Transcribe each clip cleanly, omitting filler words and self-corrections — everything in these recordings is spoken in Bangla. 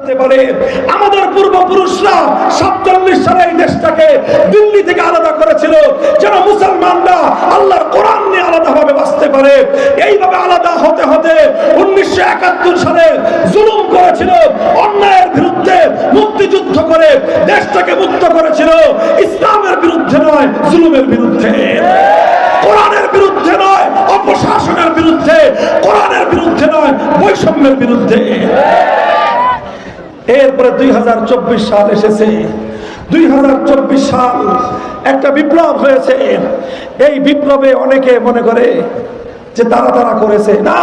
করতে পারে। আমাদের পূর্বপুরুষরা 47 সালে এই দেশটাকে দিল্লি থেকে আলাদা করেছিল যেন মুসলমানরা আল্লাহর কোরআন নিয়ে আলাদাভাবে বাঁচতে পারে। এইভাবে আলাদা হতে হতে 1971 সালে জুলুম করেছিল, অন্যায়ের বিরুদ্ধে মুক্তিযুদ্ধ করে দেশটাকে মুক্ত করেছিল। ইসলামের বিরুদ্ধে নয়, জুলুমের বিরুদ্ধে, কোরআনের বিরুদ্ধে নয়, অপশাসনের বিরুদ্ধে, কোরআনের বিরুদ্ধে নয়, বৈষম্যের বিরুদ্ধে। এরপরে 2024 সাল এসেছে। 2024 সাল একটা বিপ্লব হয়েছে। এই বিপ্লবে অনেকে মনে করে যে তারা করেছে। না,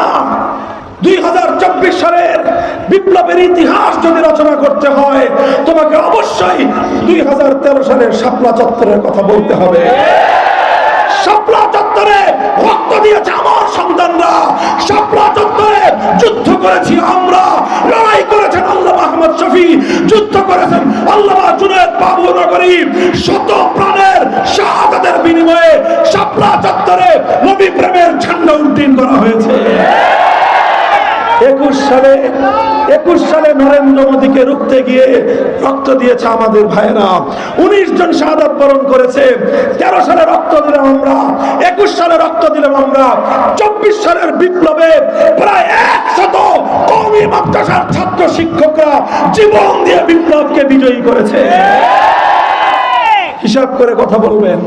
2024 সালের বিপ্লবের ইতিহাস যদি রচনা করতে হয় তোমাকে অবশ্যই 2013 সালের শাপলা চত্বরের কথা বলতে হবে। শাপলা চত্বরে রক্ত দিয়েছে আমার সন্তানরা, শাপলা চত্বরে যুদ্ধ করেছি আমরা, লড়াই করেছেন আল্লামা আহমদ শফী, যুদ্ধ করেছেন আল্লামা জুনায়েদ বাবুনগরী। শত প্রাণের শাহাদাতের বিনিময়ে শাপলা চত্বরে নবী প্রেমের ঝান্ডা উড্ডীন করা হয়েছে। 21 সালে নরেন্দ্র মোদীকে রুখতে গিয়ে রক্ত দিয়েছে আমাদের ভাইরা। 19 জন শাহাদাত বরণ করেছে। 13 সালে রক্ত দিলাম আমরা, 21 সালে রক্ত দিলাম আমরা। 24 সালের বিপ্লবে প্রায় 100 কওমি মাদ্রাসার ছাত্র শিক্ষকরা জীবন দিয়ে বিপ্লবকে বিজয়ী করেছে। হিসাব করে কথা বলবেন।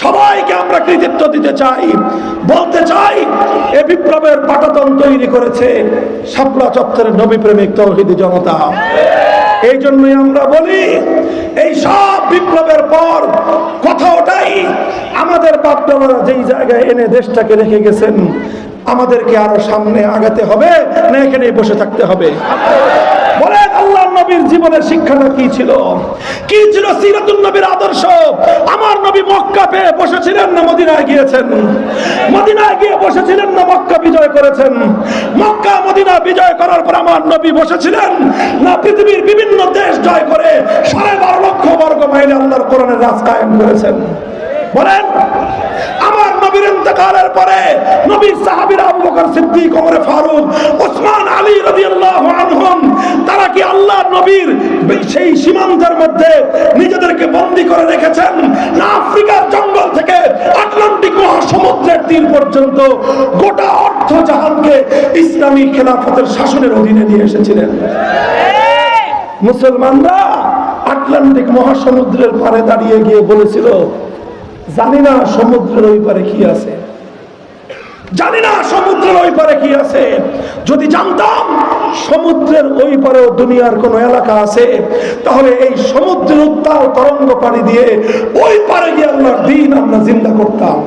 সবাইকে আমরা কৃতিত্ব দিতে চাই, বলতে চাই এই বিপ্লবের পাটাতন তৈরি করেছে শাপলা চত্বরের নবী প্রেমিক তৌহিদি জনতা। এই জন্যই আমরা বলি এই সব বিপ্লবের পর কথা ওটাই, আমাদের বাপ-দাদারা যেই জায়গায় এনে দেশটাকে রেখে গেছেন আমাদেরকে আরো সামনে আগাতে হবে না এখানেই বসে থাকতে হবে? বলেন, আল্লাহর নবীর জীবনের শিক্ষাটা কি ছিল? কি ছিল সিরাতুন নবীর আদর্শ? আমার নবী মক্কা পেয়ে বসেছিলেন না মদিনায় গিয়েছেন? মদিনায় গিয়ে বসেছিলেন না মক্কা বিজয় করেছেন? মক্কা মদিনা বিজয় করার পর আমার নবী বসেছিলেন না পৃথিবীর বিভিন্ন দেশ জয় করে 12.5 লক্ষ বর্গ মাইলে আল্লাহর কোরআনের রাজ কায়েম করেছেন? বলেন, আমার নবীর ইন্তেকালের পরে নবীর সাহাবীরা আবু বকর সিদ্দিক, ওমর ফারুক, ওসমান, আলী রাদিয়াল্লাহু আনহুম তারা কি আল্লাহর নবীর সেই সীমান্তের মধ্যে নিজেদেরকে বন্দী করে রেখেছেন না আফ্রিকার জঙ্গল থেকে আটলান্টিক মহাসমুদ্রের তীর পর্যন্ত গোটা অর্ধ জাহানকে ইসলামী খেলাফতের শাসনের অধীনে নিয়ে এসেছিলেন? মুসলমানরা আটলান্টিক মহাসমুদ্রের পারে দাঁড়িয়ে গিয়ে বলেছিল, জানি না সমুদ্রের ওই পারে কি আছে, জানি না সমুদ্রের ওই পারে কি আছে। যদি জানতাম সমুদ্রের ওই পারেও দুনিয়ার কোন এলাকা আছে তাহলে এই সমুদ্রের উত্তাল তরঙ্গ পানি দিয়ে ওই পারে গিয়ে আল্লাহর দ্বীন আমরা জিন্দা করতাম।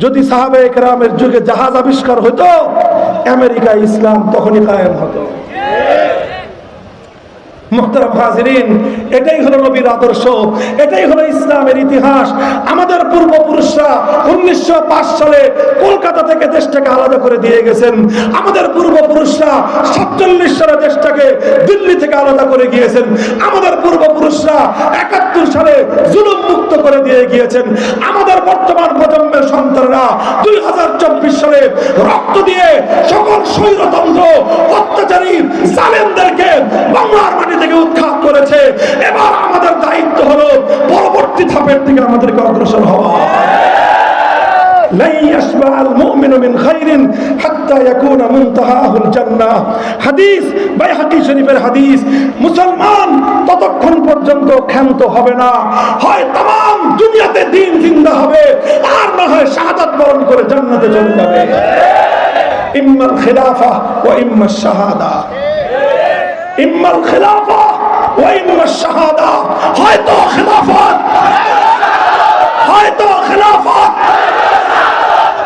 যদি সাহাবায়ে কেরামের যুগে জাহাজ আবিষ্কার হতো আমেরিকা ইসলাম তখনই কায়েম হতো। মুহতারাম হাজিরিন, এটাই হলো নবীর আদর্শ, এটাই হলো ইসলামের ইতিহাস। আমাদের পূর্বপুরুষরা 1905 সালে কলকাতা থেকে দেশটাকে আলাদা করে দিয়ে গেছেন। আমাদের পূর্বপুরুষরা 47 সালে দেশটাকে দিল্লি থেকে আলাদা করে গিয়েছেন। আমাদের পূর্বপুরুষরা 71 সালে জুলুম মুক্ত করে দিয়ে গিয়েছেন। আমাদের বর্তমান প্রজন্মের সন্তানরা 2024 সালে রক্ত দিয়ে সকল স্বৈরতন্ত্র, অত্যাচারী, জালেমদেরকে বাংলার মাটি থেকে উৎখাত করেছে। এবার আমাদের দায়িত্ব হলো পরবর্তী ধাপের দিকে আমাদেরকে অগ্রসর হওয়া। لا يشبع المؤمن من خير حتى يكون منتهاه الجنة। হাদিস বাইহাকি শরীফের হাদিস। মুসলমান ততক্ষণ পর্যন্ত ক্ষান্ত হবে না, হয় तमाम দুনিয়াতে দ্বীন জিন্দা হবে আর না হয় শাহাদাত বরণ করে জান্নাতে চলে যাবে। ইম্মাল খিলাফা ওয়া ইম্মাশ শাহাদা, ইম্মাল খিলাফা ওয়া ইম্মাশ শাহাদা। হয়তো খিলাফত, হয়তো খিলাফত,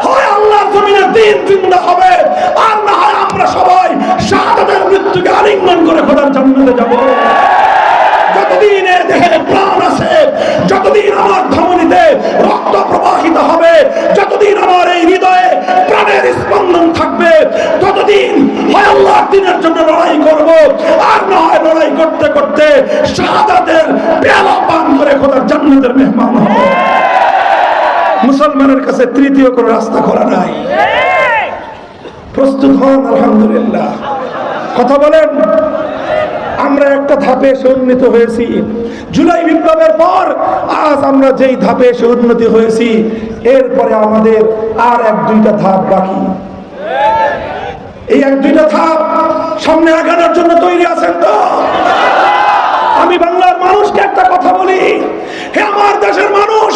হয় আল্লাহর জমিনে দ্বীন জিন্দা হবে আর না হয় আমরা সবাই শাহাদাতের মৃত্যুকে আলিঙ্গন করে খোদার জান্নাতে যাব। যতদিন এ দেহে প্রাণ আছে, যতদিন আমার ধমনীতে রক্ত প্রবাহিত হবে, যতদিন আমার এই হৃদয়ে প্রাণের স্পন্দন থাকবে, ততদিন হয় আল্লাহর দ্বীনের জন্য লড়াই করব আর না হয় লড়াই করতে করতে শাহাদাতের পেয়ালা পান করে খোদার জান্নাতের মেহমান হব। মুসলমানের কাছে তৃতীয় কোন রাস্তা খোলা নাই। প্রস্তুত হন, আলহামদুলিল্লাহ। কথা বলেন। আমরা একটা ধাপে এসে উন্নীত হয়েছি। জুলাই বিপ্লবের পর আজ আমরা যেই ধাপে এসে উন্নতি হয়েছি, এরপরে আমাদের আর এক দুইটা ধাপ বাকি। এই এক দুইটা ধাপ সামনে আগানোর জন্য তৈরি আছেন তো? আমি বাংলার মানুষকে একটা কথা বলি, হে আমার দেশের মানুষ,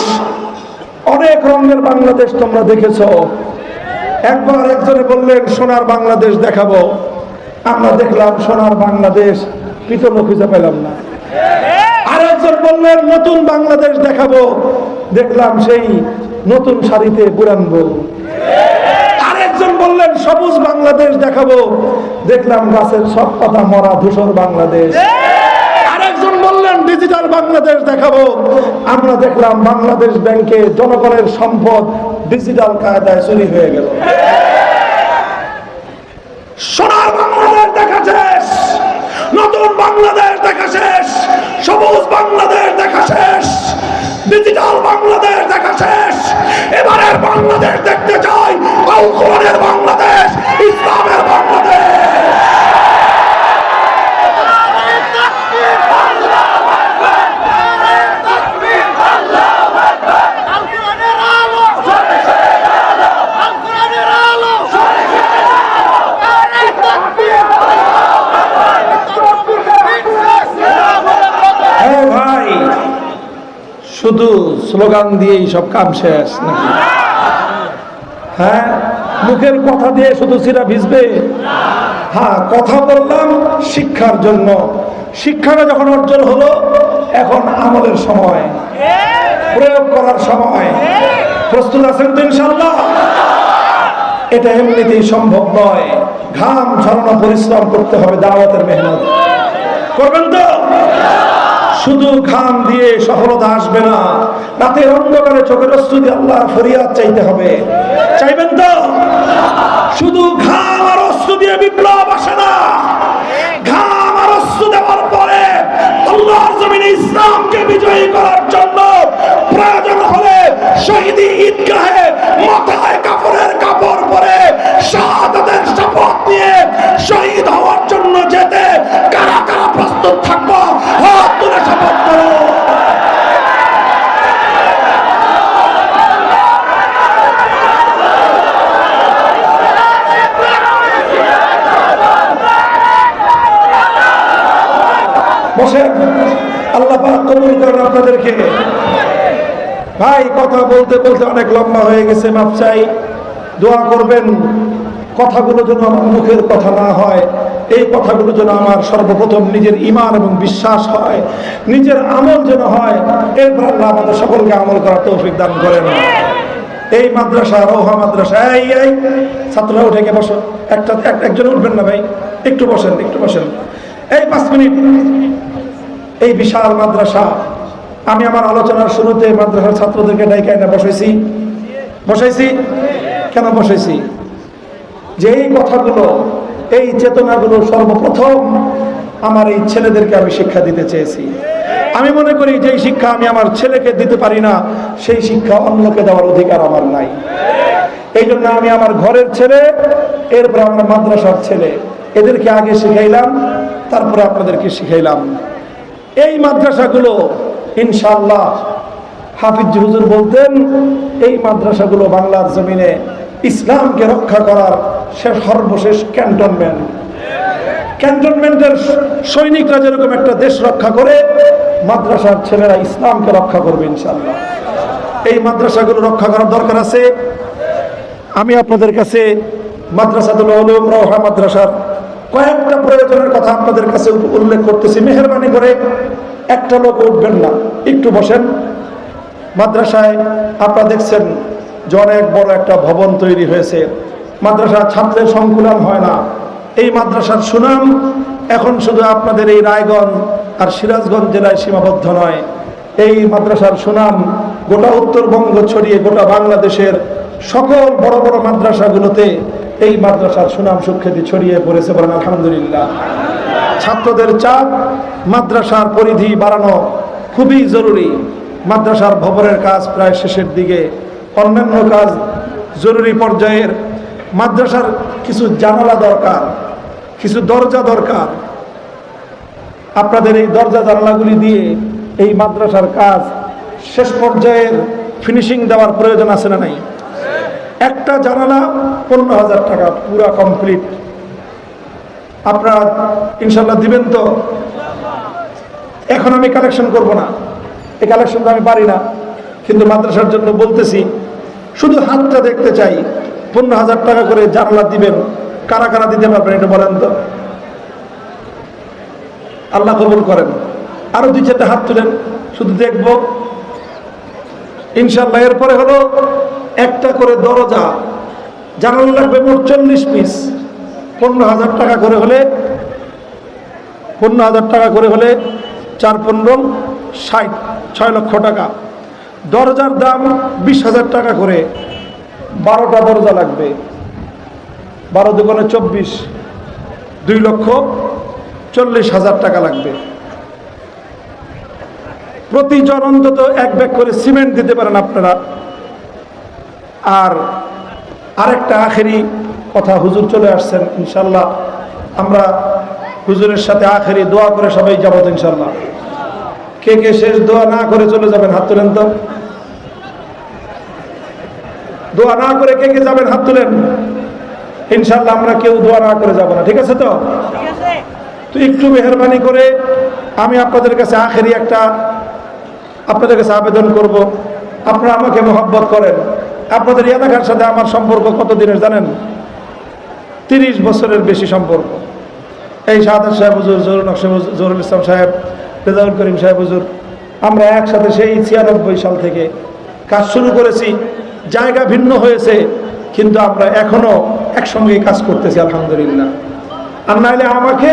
অনেক রঙের বাংলাদেশ তোমরা দেখেছো। একবার একজনে বললেন সোনার বাংলাদেশ দেখাবো, আমরা দেখলাম সোনার বাংলাদেশ, পিতল খুঁজে পেলাম না। আরেকজন বললেন নতুন বাংলাদেশ দেখাবো, দেখলাম সেই নতুন শাড়িতে পুরান বউ। আরেকজন বললেন সবুজ বাংলাদেশ দেখাবো, দেখলাম গাছের সব পাতা মরা ধূসর বাংলাদেশ। আরেকজন বললেন ডিজিটাল বাংলাদেশ দেখাবো, আমরা দেখলাম বাংলাদেশ ব্যাংকে জনগণের সম্পদ ডিজিটাল কায়দায় চুরি হয়ে গেল। সোনার বাংলাদেশ দেখা শেষ, নতুন বাংলাদেশ দেখা শেষ, সবুজ বাংলাদেশ দেখা শেষ, ডিজিটাল বাংলাদেশ দেখা শেষ। এবারের বাংলাদেশ দেখতে চাই আল কোরআনের বাংলাদেশ, ইসলামের বাংলাদেশ। শুধু স্লোগান দিয়েই সব কাম শেষ নাকি? হ্যাঁ, মুখের কথা দিয়ে শুধু চিরা ভিজবে? হ্যাঁ, কথা বললাম শিক্ষার জন্য। শিক্ষাটা যখন অর্জন হলো, এখন আমলের সময়, প্রয়োগ করার সময়। প্রস্তুত আছেন তো ইনশাআল্লাহ? এটা এমনিতেই সম্ভব নয়, ঘাম ঝরানো পরিশ্রম করতে হবে, দাওয়াতের মেহনত করবেন তো? শুধু ঘাম দিয়ে সফলতা আসবে না, রাতের অন্ধকারে চোখের অশ্রু দিয়ে আল্লাহর ফরিয়াদ চাইতে হবে। চাইবেন তো? শুধু ঘাম আর অশ্রু দিয়ে বিপ্লব আসে না, ঘাম আর অশ্রু দেওয়ার পরে আল্লাহর জমিনে ইসলামকে বিজয়ী করার জন্য প্রয়োজন হলে শহীদি ঈদগাহে মাথায় কাপড়ের কাপড় পরে শাহাদাতের শপথ নিয়ে শহীদ হওয়ার জন্য যেতে কারা কারা প্রস্তুত থাকবো? হাত তুলে শপথ করো। বসেন, আল্লাহ পাক কবুল করেন আপনাদেরকে। ভাই, কথা বলতে বলতে অনেক লম্বা হয়ে গেছে, মাফ চাই। দোয়া করবেন কথাগুলো যেন আমার মুখের কথা না হয়, এই কথাগুলো যেন আমার সর্বপ্রথম নিজের ঈমান এবং বিশ্বাস হয়, নিজের আমল যেন হয়। এরপর আল্লাহ আমাদের সকলকে আমল করার তৌফিক দান করেন। এই মাদ্রাসা, রৌহা মাদ্রাসা, এই ছাত্ররা উঠে গিয়ে বসো। একজন উঠবেন না ভাই, একটু বসেন, একটু বসেন, এই 5 মিনিট। এই বিশাল মাদ্রাসা, আমি আমার আলোচনার শুরুতে মাদ্রাসার ছাত্রদেরকে ডাইকা এনে বসাইছি। কেন বসাইছি? যে এই কথাগুলো, এই চেতনাগুলো সর্বপ্রথম আমার এই ছেলেদেরকে আমি শিক্ষা দিতে চেয়েছি। আমি মনে করি যে শিক্ষা আমি আমার ছেলেকে দিতে পারি না, সেই শিক্ষা অন্যকে দেওয়ার অধিকার আমার নাই। এই জন্য আমি আমার ঘরের ছেলে, এরপরে আমার মাদ্রাসার ছেলে, এদেরকে আগে শিখাইলাম, তারপরে আপনাদেরকে শিখাইলাম। এই মাদ্রাসাগুলো ইনশাআল্লাহ, হাফিজ হুজুর বলতেন, এই মাদ্রাসাগুলো বাংলার জমিনে ইসলামকে রক্ষা করার সর্বশেষ ক্যান্টনমেন্টের সৈনিকরা যেরকম একটা দেশ রক্ষা করে, মাদ্রাসার ছেলেরা ইসলামকে রক্ষা করবে ইনশাআল্লাহ। এই মাদ্রাসাগুলো রক্ষা করার দরকার আছে। আমি আপনাদের কাছে মাদ্রাসাতুল উলুম রৌহা মাদ্রাসার কয়েকটা প্রয়োজনের কথা আপনাদের কাছে উল্লেখ করতেছি। মেহেরবানি করে একটা লোক উঠবেন না, একটু বসেন। মাদ্রাসায় আপনারা দেখছেন যে অনেক বড় একটা ভবন তৈরি হয়েছে। মাদ্রাসার ছাত্রের সংকুলন হয় না। এই মাদ্রাসার সুনাম এখন শুধু আপনাদের এই রায়গঞ্জ আর সিরাজগঞ্জ জেলায় সীমাবদ্ধ নয়। এই মাদ্রাসার সুনাম গোটা উত্তরবঙ্গ ছড়িয়ে গোটা বাংলাদেশের সকল বড় বড় মাদ্রাসাগুলোতে এই মাদ্রাসার সুনাম সুখ্যাতি ছড়িয়ে পড়েছে, বলেন আলহামদুলিল্লাহ। ছাত্রদের চাপ, মাদ্রাসার পরিধি বাড়ানো খুবই জরুরি। মাদ্রাসার ভবনের কাজ প্রায় শেষের দিকে, অন্যান্য কাজ জরুরি পর্যায়ের। মাদ্রাসার কিছু জানালা দরকার, কিছু দরজা দরকার। আপনাদের এই দরজা জানালাগুলি দিয়ে এই মাদ্রাসার কাজ শেষ পর্যায়ের ফিনিশিং দেওয়ার প্রয়োজন আছে না নাই? একটা জানালা 15,000 টাকা, পুরা কমপ্লিট। আপনারা ইনশাল্লাহ দিবেন তো? এখন আমি কালেকশন করব না, এই কালেকশন তো আমি পারি না, কিন্তু মাদ্রাসার জন্য বলতেছি, শুধু হাতটা দেখতে চাই। 15,000 টাকা করে জানালা দিবেন, কারা কারা দিতে পারবেন এটা বলেন তো? আল্লাহ কবুল করেন। আরো 2-4টা হাত তুলেন, শুধু দেখবো ইনশাল্লাহ। এরপরে হলো একটা করে দরজা, জানালা লাগবে মোট 40 পিস। 15,000 টাকা করে হলে 15,000 টাকা করে হলে 4-15 60, 6 লক্ষ টাকা। দরজার দাম 20,000 টাকা করে, 12টা দরজা লাগবে। 12 দুগুণে 24, 2,40,000 টাকা লাগবে। প্রতিজন অন্তত 1 ব্যাগ করে সিমেন্ট দিতে পারেন আপনারা। আর আরেকটা আখেরি কথা, হুজুর চলে আসছেন ইনশাল্লাহ। আমরা হুজুরের সাথে আখেরি দোয়া করে সবাই যাবো ইনশাল্লাহ। কে কে শেষ দোয়া না করে চলে যাবেন হাত তুলেন তো? দোয়া না করে কে কে যাবেন হাত তুলেন? ইনশাল্লাহ আমরা কেউ দোয়া না করে যাব না, ঠিক আছে তো? তো একটু মেহরবানি করে আমি আপনাদের কাছে আখেরি একটা আপনাদের কাছে আবেদন করব, আপনারা আমাকে মহব্বত করেন। আপনাদের এলাকার সাথে আমার সম্পর্ক কত দিনের জানেন? 30 বছরের বেশি সম্পর্ক। এই শাহাদাত সাহেব হুজুর, জহুরুল ইসলাম সাহেব, রেজাউল করিম সাহেব হুজুর, আমরা একসাথে সেই 96 সাল থেকে কাজ শুরু করেছি। জায়গা ভিন্ন হয়েছে, কিন্তু আমরা এখনো একসঙ্গেই কাজ করতেছি আলহামদুলিল্লাহ। আর নাইলে আমাকে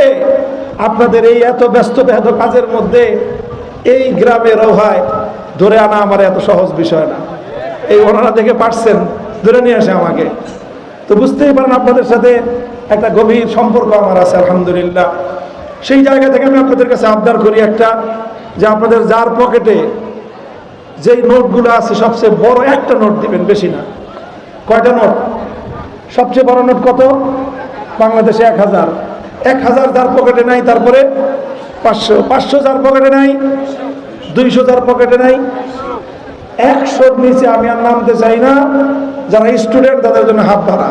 আপনাদের এই এত ব্যস্ততা, এত কাজের মধ্যে এই গ্রামে রোহায় ধরে আনা আমার এত সহজ বিষয় না। এই ওনারা দেখে পারছেন, ধরে নিয়ে আসে আমাকে। তো বুঝতেই পারেন আপনাদের সাথে একটা গভীর সম্পর্ক আমার আছে আলহামদুলিল্লাহ। সেই জায়গা থেকে আমি আপনাদের কাছে আবদার করি একটা, যে আপনাদের যার পকেটে যেই নোটগুলো আছে সবচেয়ে বড় একটা নোট দিবেন, বেশি না। কয়টা নোট? সবচেয়ে বড় নোট কত? বাংলাদেশে 1000। 1000 যার পকেটে নাই, তারপরে 500, 500 যার পকেটে নাই, 200 যার পকেটে নাই, 100-র নিচে আমি আর নামতে চাই না। যারা স্টুডেন্ট তাদের জন্য হাত ধরা,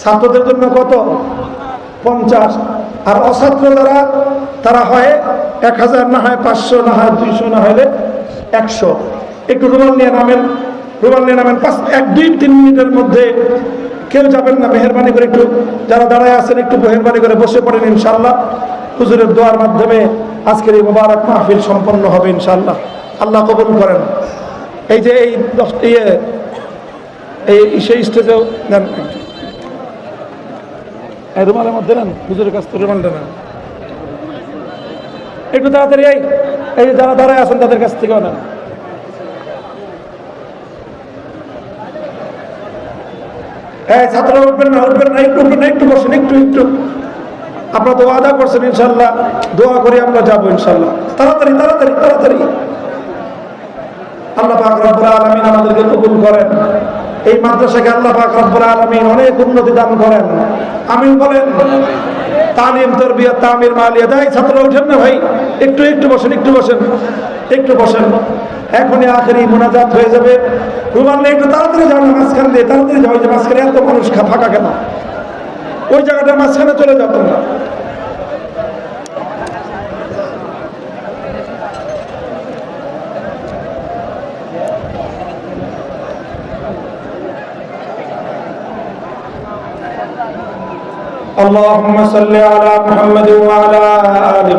ছাত্রদের জন্য কত? 50। আর অছাত্র যারা, তারা হয় 1000, না হয় 500, না হয় 200, না হলে 100। একটু রুমাল নিয়ে নামেন, রুমাল নিয়ে নামেন। 1-2-3 মিনিটের মধ্যে কেউ যাবেন না, মেহরবানি করে একটু যারা দাঁড়ায় আছেন একটু মেহরবানি করে বসে পড়েন। ইনশাল্লাহ হুজুরের দোয়ার মাধ্যমে আজকের এই মুবারক মাহফিল সম্পন্ন হবে ইনশাল্লাহ। আল্লাহ কবুল করেন। এই যে এই সেই স্টেজেও নেন, রুমালের মধ্যে নেন, হুজুরের কাছ থেকে রুমালটা নেন একটু তাড়াতাড়ি। এই যে যারা দাঁড়ায় আছেন তাদের কাছ থেকেও নেন। ছাত্ররা উঠবেন না, উঠবেন না, একটু উঠবেন না, একটু বসেন, একটু। আপনারা তো ওয়াদা করছেন ইনশাল্লাহ, দোয়া করে আমরা যাবো ইনশাল্লাহ। তাড়াতাড়ি তাড়াতাড়ি তাড়াতাড়ি। আল্লাহ পাক রব্বুল আলামিন আমাদেরকে কবুল করেন। এই মাদ্রাসাকে আল্লাহ পাক রব্বুল আলামিন অনেক উন্নতি দান করেন, আমিন বলেন। তালিম, তারবিয়াত, তামির, মালিয়া দেয়। ছাত্ররা উঠেন না ভাই, একটু বসেন, একটু বসেন। এখনই আখেরি মুনাজাত হয়ে যাবে। রুমাল নিয়ে একটু তাড়াতাড়ি যাও না, মাঝখান দিয়ে তাড়াতাড়ি যাও। যে মাঝখানে এত মানুষ ফাঁকা কেন? ওই জায়গাটা মাঝখানে চলে যাও তোমরা। اللهم صل على محمد وعلى آل